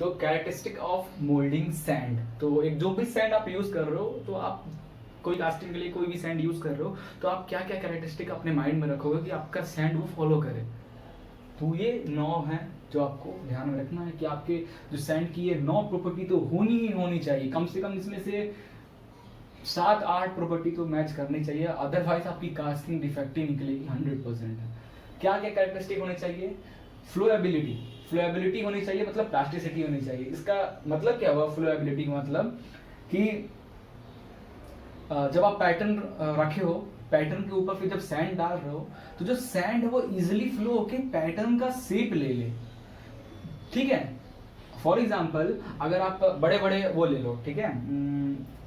तो characteristic of moulding sand, तो एक जो भी सैंड आप यूज कर रहे हो, तो आप कोई कास्टिंग के लिए कोई भी सैंड यूज कर रहे हो, तो आप क्या क्या कैरेक्टरिस्टिक अपने माइंड में रखोगे कि आपका सैंड वो फॉलो करे। तो ये 9 है जो आपको ध्यान में रखना है कि आपके जो सैंड की ये 9 प्रॉपर्टी तो होनी ही होनी चाहिए, कम से कम इसमें से 7-8 प्रॉपर्टी तो मैच करनी चाहिए, अदरवाइज आपकी कास्टिंग डिफेक्टिव निकलेगी 100%। क्या क्या कैरेक्टरिस्टिक होने चाहिए? फ्लोएबिलिटी, फ्लोएबिलिटी होनी चाहिए, मतलब प्लास्टिसिटी होनी चाहिए। इसका मतलब क्या हुआ फ्लोएबिलिटी का मतलब कि जब आप पैटर्न रखे हो, पैटर्न के ऊपर फिर जब सैंड डाल रहे हो, तो जो सैंड है वो इजिली फ्लो होके पैटर्न का शेप ले ले। ठीक है, फॉर एग्जाम्पल अगर आप बड़े बड़े वो ले लो, ठीक है,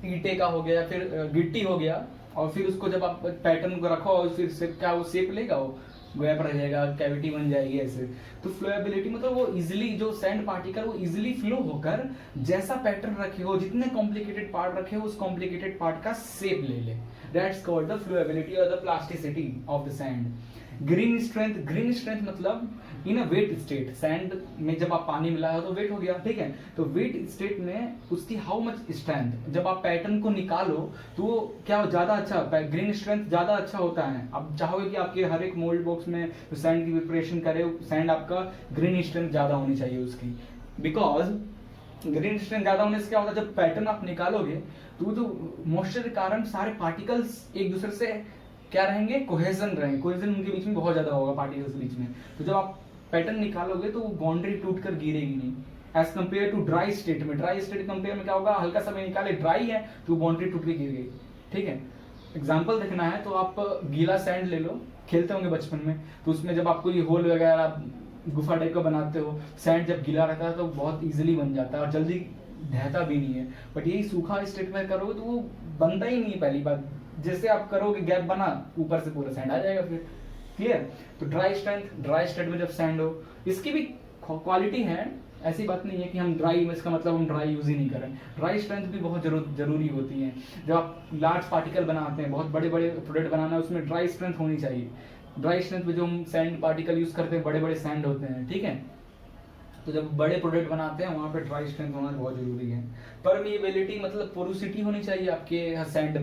ईंटे का हो गया, फिर गिट्टी हो गया, और फिर उसको जब आप पैटर्न को रखो और फिर से क्या वो शेप लेगा, वो गैप रह जाएगा, कैविटी बन जाएगी ऐसे। तो फ्लोएबिलिटी मतलब वो इजिली, जो सैंड पार्टिकल वो इजिली फ्लो होकर जैसा पैटर्न रखे हो, जितने कॉम्प्लिकेटेड पार्ट रखे हो, उस कॉम्प्लिकेटेड पार्ट का शेप ले ले। दैट्स कॉल्ड द फ्लोएबिलिटी और the plasticity of the sand. Green strength, green strength मतलब इन अ वेट स्टेट, सैंड में जब आप पानी मिलाया हो तो वेट हो गया, ठीक है, तो वेट स्टेट में उसकी हाउ मच स्ट्रेंथ, जब आप पैटर्न को निकालो तो क्या ज्यादा अच्छा, ग्रीन स्ट्रेंथ ज्यादा अच्छा होता है। आप चाहोगे कि आपके हर एक मोल्ड बॉक्स में तो सैंड की प्रिपरेशन करे, सैंड आपका ग्रीन स्ट्रेंथ ज्यादा होनी चाहिए उसकी, बिकॉज ग्रीन स्ट्रेंथ ज्यादा होने से क्या होता है, जब पैटर्न आप निकालोगे तो मॉइस्चर के कारण सारे पार्टिकल्स एक दूसरे से क्या रहेंगे, कोहेजन रहेंगे, कोहेजन उनके बीच में बहुत ज्यादा होगा पार्टिकल्स के बीच में। तो जब आप पैटर्न निकालोगे तो वो बाउंड्री टूट कर गिरेगी नहीं, as compare to dry state में। ड्राई स्टेट कंपेयर में क्या होगा, हल्का सा में निकाले, ड्राई है तो बाउंड्री टूट के गिर गई। ठीक है, एग्जाम्पल देखना है तो आप गीला सैंड ले लो, खेलते होंगे बचपन में, तो उसमें जब आपको ये होल वगैरह गुफा टाइप का बनाते हो, सैंड जब गीला रहता है तो बहुत इजीली बन जाता है और जल्दी ढहता भी नहीं है। बट यही सूखा स्टेट में करोगे तो वो बनता ही नहीं है। पहली बात, जैसे आप करोगे गैप बना, ऊपर से पूरा सैंड आ जाएगा फिर। क्लियर? तो ड्राई स्ट्रेंथ, ड्राई स्टेट में जब सैंड हो, इसकी भी क्वालिटी है, ऐसी बात नहीं है कि हम ड्राई में, इसका मतलब हम ड्राई यूज ही नहीं करें। ड्राई स्ट्रेंथ भी बहुत जरूरी होती है। जब आप लार्ज पार्टिकल बनाते हैं, बहुत बड़े बड़े प्रोडक्ट बनाना है, उसमें ड्राई स्ट्रेंथ होनी चाहिए। ड्राई स्ट्रेंथ में जो हम सैंड पार्टिकल यूज करते हैं, बड़े बड़े सैंड होते हैं, ठीक है, तो जब बड़े प्रोडक्ट बनाते हैं वहां पे ड्राई स्ट्रेंथ होना बहुत जरूरी है। परमिएबिलिटी मतलब पोरोसिटी होनी चाहिए आपके सैंड,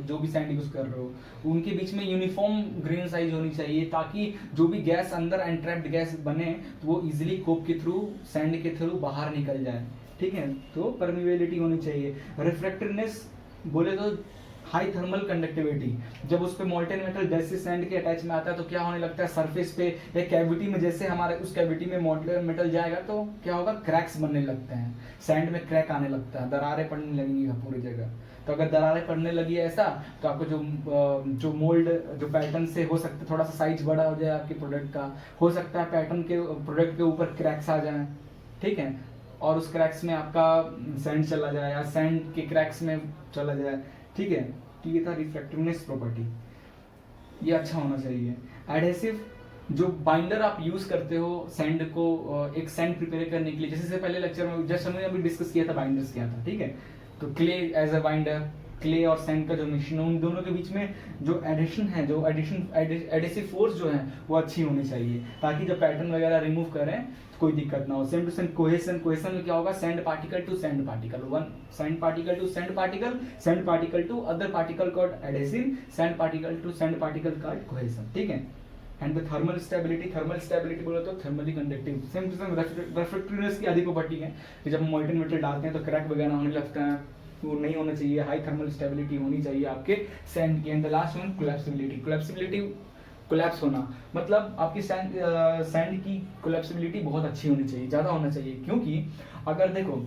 जो भी सैंड यूज कर रहे हो उनके बीच में यूनिफॉर्म ग्रेन साइज होनी चाहिए, ताकि जो भी गैस अंदर एंट्रैप्ड गैस बने तो वो इजिली कोप के थ्रू, सैंड के थ्रू बाहर निकल जाए। ठीक है, तो परमिएबिलिटी होनी चाहिए। रिफ्रैक्टिवनेस बोले तो हाई थर्मल कंडक्टिविटी, जब उस पे मोल्टेन मेटल जैसे सैंड के अटैच में आता है तो क्या होने लगता है, सरफेस पे या कैविटी में, जैसे हमारे उस कैविटी में मोल्टेन मेटल जाएगा तो क्या होगा, क्रैक्स बनने लगते हैं, सैंड में क्रैक आने लगता है, दरारें पड़ने लगेंगी पूरी जगह। तो अगर दरारें पड़ने लगी ऐसा, तो आपको जो मोल्ड, जो पैटर्न से हो सकता है थोड़ा सा साइज बड़ा हो जाए आपके प्रोडक्ट का, हो सकता है पैटर्न के प्रोडक्ट के ऊपर क्रैक्स आ जाए, ठीक है, और उस क्रैक्स में आपका सैंड चला जाए या सैंड के क्रैक्स में चला जाए। ठीक है, तो ये था रिफ्रैक्टिवनेस प्रॉपर्टी, ये अच्छा होना चाहिए। एडहेसिव, जो बाइंडर आप यूज करते हो सैंड को, एक सैंड प्रिपेयर करने के लिए, जैसे पहले लेक्चर में जस्ट हमने अभी डिस्कस किया था, बाइंडर्स किया था, ठीक है, तो clay as a binder, clay और सैंड का जो मिश्रण, उन दोनों के बीच में जो एडिशन है, जो एडिसिव फोर्स जो है वो अच्छी होनी चाहिए, ताकि जब पैटर्न वगैरह रिमूव करें तो कोई दिक्कत ना हो। Same to same cohesion, cohesion में क्या होगा, sand particle to sand particle, one sand particle to sand particle, sand particle to other particle called adhesive, sand particle to sand particle called cohesion. ठीक है, and the thermal stability, thermal stability बोले तो thermally conductive. Same to same refractiveness की आधी property है कि जब हम मोल्टेन मेटल डालते हैं तो क्रैक वगैरह होने लगता है, वो नहीं होना चाहिए, हाई थर्मल स्टेबिलिटी होनी चाहिए आपके सैंड की। And the last one collapsibility, collapsibility, collapse होना मतलब आपकी सैंड की कोलैप्सिबिलिटी बहुत अच्छी होनी चाहिए, ज्यादा होना चाहिए, क्योंकि अगर देखो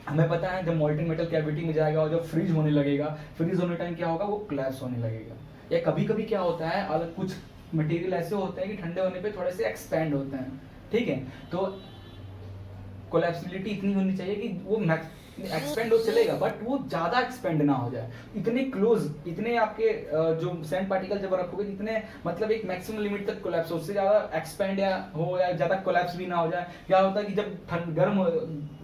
हमें पता है जब मोल्टेन मेटल कैविटी में जाएगा और जब फ्रीज होने लगेगा, फ्रीज होने टाइम क्या होगा, वो कोलैप्स होने लगेगा। या कभी कभी क्या होता है, अलग कुछ मटेरियल ऐसे होते हैं कि ठंडे होने पे थोड़े से एक्सपैंड होते हैं, ठीक है, तो कोलैप्सिबिलिटी इतनी होनी चाहिए कि वो एक्सपेंड हो चलेगा, बट वो ज्यादा एक्सपेंड ना हो जाए, इतने क्लोज, इतने आपके जो सैंड पार्टिकल जब रखोगे इतने, मतलब एक मैक्सिमम लिमिट तक कोलैप्स हो, उससे ज्यादा एक्सपेंड या हो या ज्यादा कोलैप्स भी ना हो जाए। क्या होता है कि जब गर्म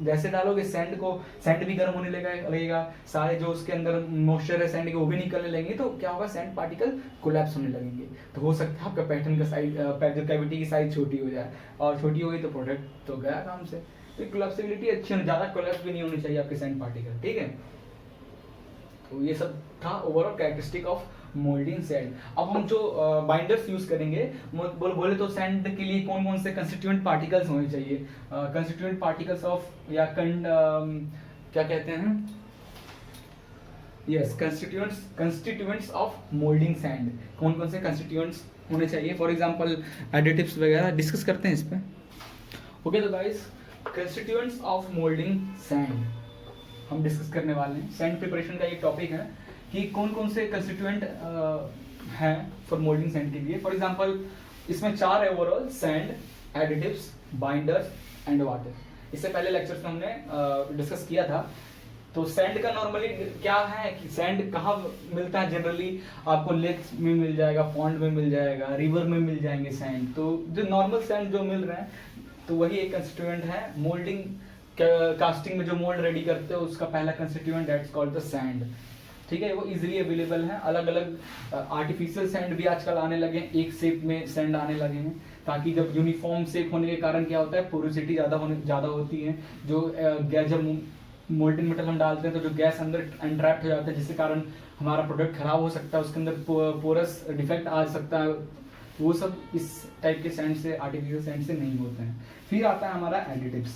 जैसे डालोगे सैंड को, सैंड भी गर्म होने लगेगा, सारे जो उसके अंदर मॉइस्चर है सैंड के वो भी निकलने लगेंगे, तो क्या होगा, सैंड पार्टिकल कोलैप्स होने लगेंगे। तो हो सकता है आपका पैटर्न का साइज, जो कैविटी की साइज छोटी हो जाए, और छोटी हो गई तो प्रोडक्ट तो गया काम से। तो कोलैप्सिबिलिटी अच्छी होनी, ज़्यादा कोलैप्स भी नहीं होनी चाहिए आपके सैंड पार्टिकल, ठीक है। तो ये सब था overall characteristic of moulding sand. अब हम जो बाइंडर्स यूज करेंगे, बोले तो सैंड के लिए कौन कौन से कंस्टिट्यूएंट पार्टिकल्स होने चाहिए, कंस्टिट्यूएंट पार्टिकल्स ऑफ या क्या कहते हैं, yes constituents of moulding sand, कौन कौन से कंस्टिट्यूएंट्स होने चाहिए। फॉर एग्जांपल एडिटिव्स वगैरह डिस्कस करते हैं इस पे। ओके तो guys, constituents of moulding sand हम डिस्कस करने वाले हैं। सैंड प्रिपरेशन का एक टॉपिक है कि कौन कौन से कंस्टिट्यूएंट हैं फॉर मोल्डिंग सैंड के लिए। फॉर एग्जांपल इसमें 4 है overall, sand, additives, binders and water. इससे पहले लेक्चर्स में हमने डिस्कस किया था। तो सैंड का नॉर्मली क्या है कि सैंड कहाँ मिलता है, जनरली आपको लेक्स में मिल जाएगा, पॉन्ड में मिल जाएगा, रिवर में मिल जाएंगे सैंड। तो जो नॉर्मल सैंड जो मिल रहे हैं तो वही एक कंस्टिट्यूएंट है। मोल्डिंग कास्टिंग में जो मोल्ड रेडी करते हो उसका पहला constituent that's called the sand, ठीक है। वो इजीली अवेलेबल है। अलग अलग आर्टिफिशियल सैंड भी आजकल आने लगे हैं, एक शेप में सैंड आने लगे हैं, ताकि जब यूनिफॉर्म शेप होने के कारण क्या होता है, पोरोसिटी ज़्यादा होती है। जो गैस जब मोल्टेन मेटल हम डालते हैं तो जो गैस अंदर अनट्रैप्ड हो जाता है, जिसके कारण हमारा प्रोडक्ट खराब हो सकता है, उसके अंदर पोरस डिफेक्ट आ सकता है। वो सब इस टाइप के सैंड से, आर्टिफिशियल सैंड से नहीं होते हैं। फिर आता है हमारा एडिटिव्स,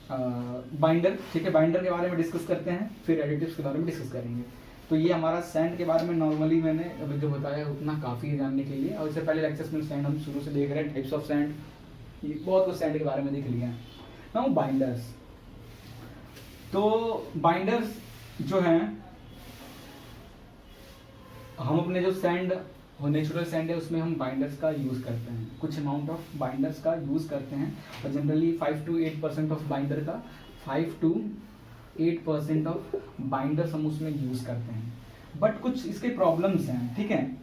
बाइंडर, ठीक है। बाइंडर के बारे में डिस्कस करते हैं, फिर एडिटिव्स के बारे में डिस्कस करेंगे। तो ये हमारा सैंड के बारे में नॉर्मली मैंने अभी जो बताया उतना काफ़ी है जानने के लिए। और इससे पहले लेक्चर्स में सैंड हम शुरू से देख रहे हैं, टाइप्स ऑफ सैंड, बहुत कुछ सैंड के बारे में देख लिया है। Now binders. तो बाइंडर्स जो हैं, हम अपने जो सैंड नेचुरल सैंड है उसमें हम बाइंडर्स का यूज़ करते हैं, कुछ अमाउंट ऑफ बाइंडर्स का यूज़ करते हैं। और जनरली 5 to 8% ऑफ बाइंडर का 5 to 8% ऑफ बाइंडर्स हम उसमें यूज़ करते हैं। बट कुछ इसके प्रॉब्लम्स हैं, ठीक है।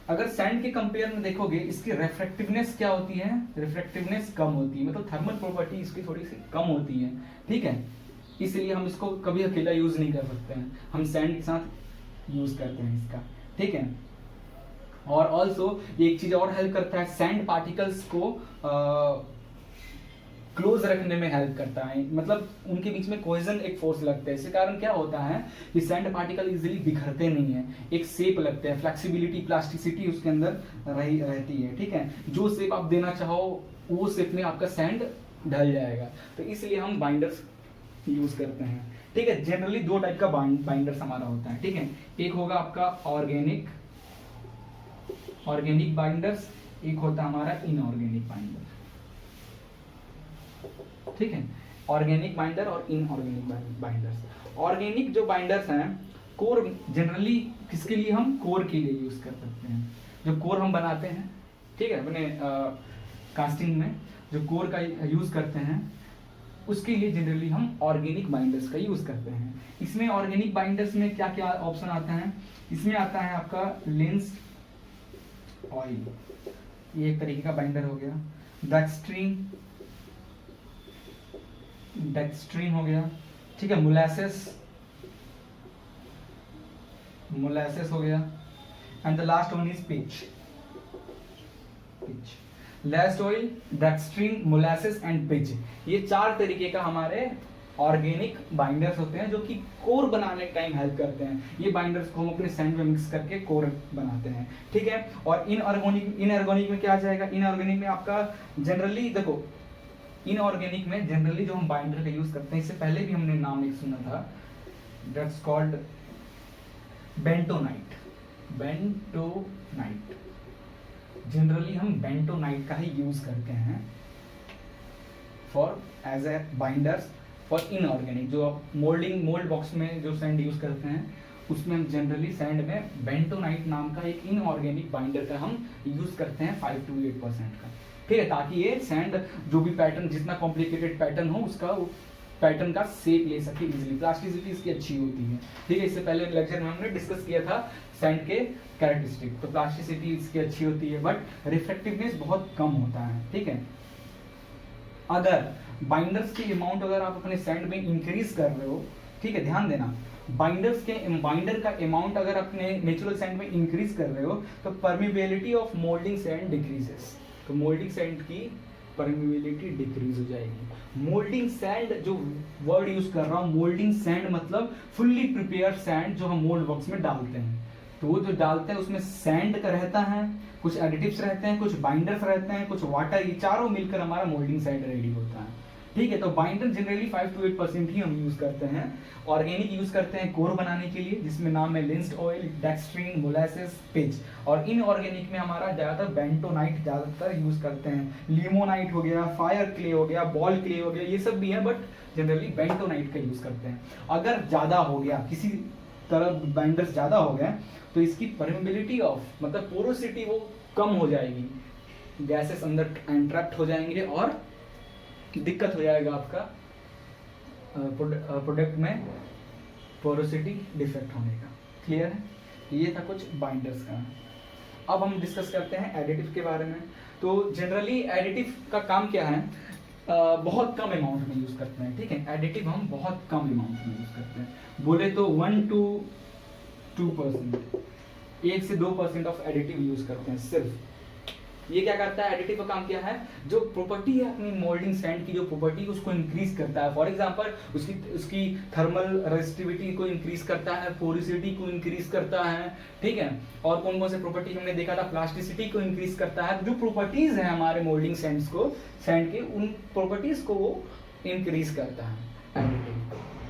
अगर सैंड के कंपेयर में देखोगे, इसकी रिफ्रैक्टिवनेस क्या होती है, रिफ्रैक्टिवनेस कम होती है, मतलब थर्मल प्रॉपर्टी इसकी थोड़ी सी कम होती है, ठीक है। इसलिए हम इसको कभी अकेला यूज़ नहीं कर सकते हैं, हम सैंड के साथ यूज करते हैं इसका, ठीक है। और ऑल्सो एक चीज और हेल्प करता है, सैंड पार्टिकल्स को क्लोज रखने में हेल्प करता है, मतलब उनके बीच में कोहेजन एक फोर्स लगता है। इसके कारण क्या होता है कि सैंड पार्टिकल इजीली बिखरते नहीं है, एक शेप लगते हैं, फ्लेक्सिबिलिटी, प्लास्टिसिटी उसके अंदर रहती है, ठीक है। जो शेप आप देना चाहो वो शेप में आपका सैंड ढल जाएगा। तो इसलिए हम बाइंडर्स यूज करते हैं, ठीक है। जनरली 2 टाइप का बाइंडर्स हमारा होता है, ठीक है। एक होगा आपका ऑर्गेनिक बाइंडर्स, एक होता है हमारा इनऑर्गेनिक बाइंडर, ठीक है। ऑर्गेनिक बाइंडर और इनऑर्गेनिक बाइंडर्स। ऑर्गेनिक जो बाइंडर्स हैं, कोर जनरली किसके लिए, हम कोर के लिए यूज कर सकते हैं। जो कोर हम बनाते हैं, ठीक है, अपने कास्टिंग में जो कोर का यूज करते हैं उसके लिए जनरली हम ऑर्गेनिक बाइंडर्स का यूज करते हैं। इसमें ऑर्गेनिक बाइंडर्स में क्या क्या ऑप्शन आता है, इसमें आता है आपका लेंस ऑयल, ये एक तरीके का बाइंडर हो गया। डेक्स्ट्रीन हो गया, ठीक है। मोलासेस हो गया। And the last one is pitch. लेस्ट oil, dextrin, molasses and pitch, ये 4 तरीके का हमारे ऑर्गेनिक बाइंडर्स होते हैं जो कि कोर बनाने के टाइम हेल्प करते हैं। ये बाइंडर्स को हम अपने सैंड में मिक्स करके कोर बनाते हैं, ठीक है। और इनऑर्गेनिक में क्या आ जाएगा, इनऑर्गेनिक में आपका जनरली देखो, इनऑर्गेनिक में जनरली जो हम बाइंडर का यूज करते हैं, इससे पहले भी हमने नाम एक सुना था, दैट्स कॉल्ड बेंटोनाइट। जनरली हम बेंटोनाइट का ही यूज करते हैं for as a binders for inorganic. जो आप मोल्ड बॉक्स में जो सैंड यूज करते हैं उसमें हम जनरली सैंड में बेंटोनाइट नाम का एक इनऑर्गेनिक बाइंडर का हम यूज करते हैं 5 to 8% का, ठीक है। ताकि ये सैंड जो भी पैटर्न, जितना कॉम्प्लिकेटेड पैटर्न हो उसका पैटर्न का शेप ले सके इजीली, प्लास्टिसिटी इसकी अच्छी होती है, ठीक है। इससे पहले लेक्चर में हमने डिस्कस किया था सैंड के कैरेक्टरिस्टिक, तो प्लास्टिसिटी इसकी अच्छी होती है बट रिफ्रैक्टिवनेस बहुत कम होता है, ठीक है। अगर बाइंडर्स की अमाउंट अगर आप अपने सैंड में इंक्रीज कर रहे हो, ठीक है, ध्यान देना, बाइंडर का अमाउंट अगर अपने नेचुरल सैंड में इंक्रीज कर रहे हो तो permeability of moulding sand decreases. तो मोल्डिंग सैंड की परमेबिलिटी डिक्रीज हो जाएगी। मोल्डिंग सैंड, जो वर्ड यूज कर रहा हूँ मोल्डिंग सैंड मतलब फुल्ली प्रिपेयर्ड सैंड जो हम मोल्ड बॉक्स में डालते हैं। तो वो जो डालते हैं उसमें सैंड का रहता है, कुछ एडिटिव्स रहते हैं, कुछ बाइंडर्स रहते हैं, कुछ वाटर, ये चारों मिलकर हमारा मोल्डिंग सैंड रेडी होता है। ठीक है, तो बाइंडर जनरली 5 to 8% ही हम यूज करते हैं। ऑर्गेनिक यूज करते हैं कोर बनाने के लिए, जिसमें नाम है लिंस्ड ऑयल, डेक्स्ट्रीन, मोलासेस, पिच। और इनऑर्गेनिक में हमारा ज्यादातर बेंटोनाइट ज्यादातर यूज करते हैं। लिमोनाइट हो गया, फायर क्ले हो गया, बॉल क्ले हो गया, ये सब भी है, बट जनरली बेंटोनाइट का यूज करते हैं। अगर ज्यादा हो गया, किसी तरह बाइंडर्स ज्यादा हो गए, तो इसकी परमेबिलिटी ऑफ मतलब पोरोसिटी वो कम हो जाएगी, गैसेस अंदर एंट्रैप्ट हो जाएंगे और दिक्कत हो जाएगा आपका प्रोडक्ट में पोरोसिटी डिफेक्ट होने का। क्लियर है? ये था कुछ बाइंडर्स का। अब हम डिस्कस करते हैं एडिटिव के बारे में। तो जनरली एडिटिव का काम क्या है, बहुत कम अमाउंट में यूज करते हैं। ठीक है, एडिटिव हम बहुत कम अमाउंट में यूज करते हैं, बोले तो 1 to 2%, 1 से 2% ऑफ एडिटिव यूज करते हैं सिर्फ। ये क्या करता है, एडिटिव का काम क्या है, जो प्रॉपर्टी है अपनी मोल्डिंग सैंड की, जो प्रॉपर्टी उसको इंक्रीज करता है। फॉर एग्जांपल उसकी थर्मल रेजिस्टिविटी को इंक्रीज करता है, पोरोसिटी को इंक्रीज करता है। ठीक है, और कौन कौन से प्रॉपर्टी हमने देखा था, प्लास्टिसिटी को इंक्रीज करता है। जो प्रॉपर्टीज है हमारे मोल्डिंग सैंड के, उन प्रॉपर्टीज को वो इंक्रीज करता है एडिटिव।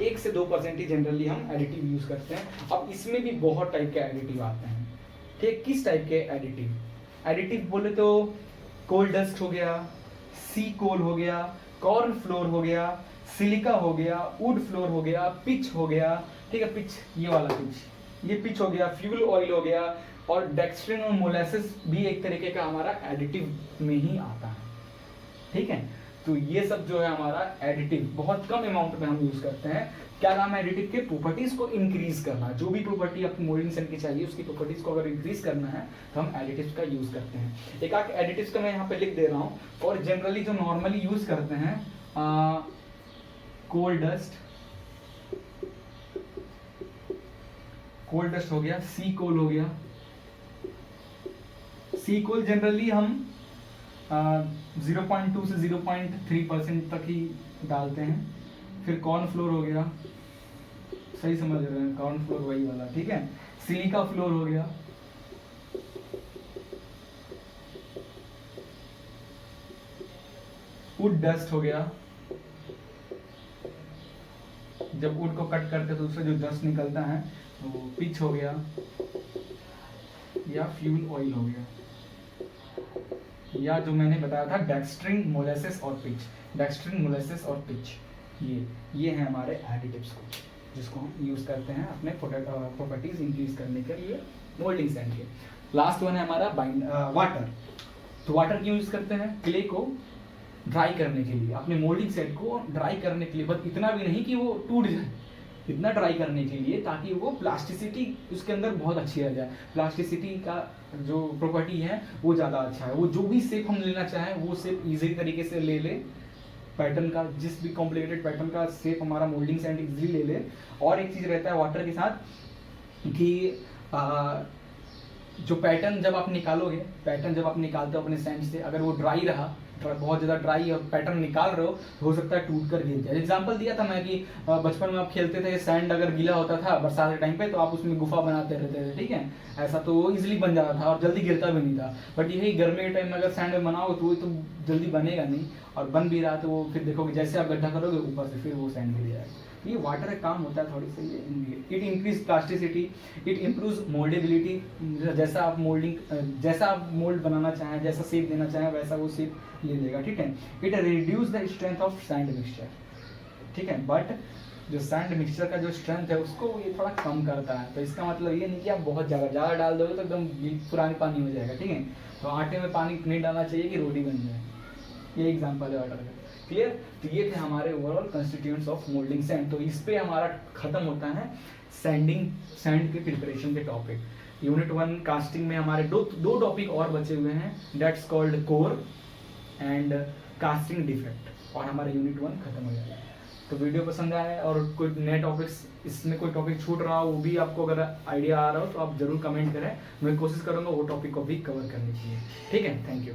1 से 2% ही जनरली हम एडिटिव यूज करते हैं। अब इसमें भी बहुत टाइप के एडिटिव आते हैं। ठीक, किस टाइप के एडिटिव? एडिटिव बोले तो कोल डस्ट हो गया, सी कोल हो गया, कॉर्न फ्लोर हो गया, सिलिका हो गया, वुड फ्लोर हो गया, पिच हो गया। ठीक है, पिच, ये वाला पिच, ये पिच हो गया, फ्यूल ऑयल हो गया, और डेक्स्ट्रिन और मोलासेस भी एक तरीके का हमारा एडिटिव में ही आता है। ठीक है, तो ये सब जो है हमारा एडिटिव बहुत कम अमाउंट में हम यूज करते हैं। क्या नाम है एडिटिव के? प्रॉपर्टीज को इंक्रीज करना। जो भी प्रॉपर्टी आपको मोल्डिंग सैंड की चाहिए उसकी प्रॉपर्टीज को अगर इंक्रीज करना है तो हम एडिटिव्स का यूज करते हैं। एक आध एडिटिव्स का मैं यहाँ पे लिख दे रहा हूँ। और जनरली जो नॉर्मली यूज करते हैं, कोल डस्ट हो गया, सी कोल हो गया। सी कोल जनरली हम 0.2 से 0.3% तक ही डालते हैं। फिर कॉर्न फ्लोर हो गया, सही समझ रहे हैं, कॉर्न फ्लोर वही वाला। ठीक है, सिलिका फ्लोर हो गया, वुड डस्ट हो गया, जब वुड को कट करते तो उससे जो डस्ट निकलता है वो पिच हो गया, या फ्यूल ऑयल हो गया, या जो मैंने बताया था डेक्स्ट्रिन, मोलासेस और पिच। डेक्स्ट्रिन, मोलासेस और पिच, ये हैं हमारे एडिटिव्स को, जिसको हम यूज करते हैं अपने प्रॉपर्टीज इंक्रीज करने के लिए मोल्डिंग सैंड के। लास्ट वन है हमारा वाटर। तो वाटर क्यों यूज करते हैं? क्ले को ड्राई करने के लिए, अपने मोल्डिंग सैंड को ड्राई करने के लिए, बस इतना भी नहीं कि वो टूट जाए, इतना ड्राई करने के लिए ताकि वो प्लास्टिसिटी उसके अंदर बहुत अच्छी रह जाए। प्लास्टिसिटी का जो प्रॉपर्टी है वो ज़्यादा अच्छा है, वो जो भी शेप हम लेना चाहें वो शेप इजीली तरीके से ले ले, पैटर्न का जिस भी कॉम्प्लिकेटेड पैटर्न का शेप हमारा मोल्डिंग सैंड इजीली ले ले। और एक चीज़ रहता है वाटर के साथ कि जो पैटर्न जब आप निकालोगे, पैटर्न जब आप निकालते हो अपने सैंड से, अगर वो ड्राई रहा, बहुत ज़्यादा ड्राई और पैटर्न निकाल रहे हो सकता है टूट कर गिर जाए। एग्जाम्पल दिया था मैं कि बचपन में आप खेलते थे, सैंड अगर गीला होता था बरसात के टाइम पे तो आप उसमें गुफा बनाते रहते थे। ठीक है, ऐसा तो वो इजीली बन जाता था और जल्दी गिरता भी नहीं था। बट यही गर्मी के टाइम में अगर सैंड में बनाओ तो वो तो जल्दी बनेगा नहीं, और बन भी रहा तो वो फिर देखोगे जैसे आप गड्ढा करोगे ऊपर से फिर वो सैंड गिर जाएगा। ये वाटर का काम होता है थोड़ी सी। It increase plasticity, it improve mouldability. जैसा आप मोल्ड बनाना चाहें, जैसा शेप देना चाहें वैसा वो शेप ले लेगा। ठीक है, it reduce the strength of sand mixture. ठीक है, बट जो सैंड मिक्सचर का जो स्ट्रेंथ है उसको ये थोड़ा कम करता है। तो इसका मतलब ये नहीं कि आप बहुत ज़्यादा डाल दोगे तो एकदम पुरानी पानी हो जाएगा। ठीक है, तो आटे में पानी नहीं डालना चाहिए कि रोटी बन जाए। ये एग्जाम्पल है वाटर का। क्लियर? तो ये थे हमारे overall constituents of moulding sand. तो इस पे हमारा खत्म होता है सैंड के प्रिपरेशन के टॉपिक। यूनिट 1 कास्टिंग में हमारे दो टॉपिक और बचे हुए हैं, that's called core and casting defect, और हमारा यूनिट 1 खत्म हो जाएगा। तो वीडियो पसंद आया और कोई नए टॉपिक्स, इसमें कोई टॉपिक छूट रहा हो वो भी आपको अगर आइडिया आ रहा हो तो आप जरूर कमेंट करें, मैं कोशिश करूँगा वो टॉपिक को भी कवर करने के लिए। ठीक है, थैंक यू।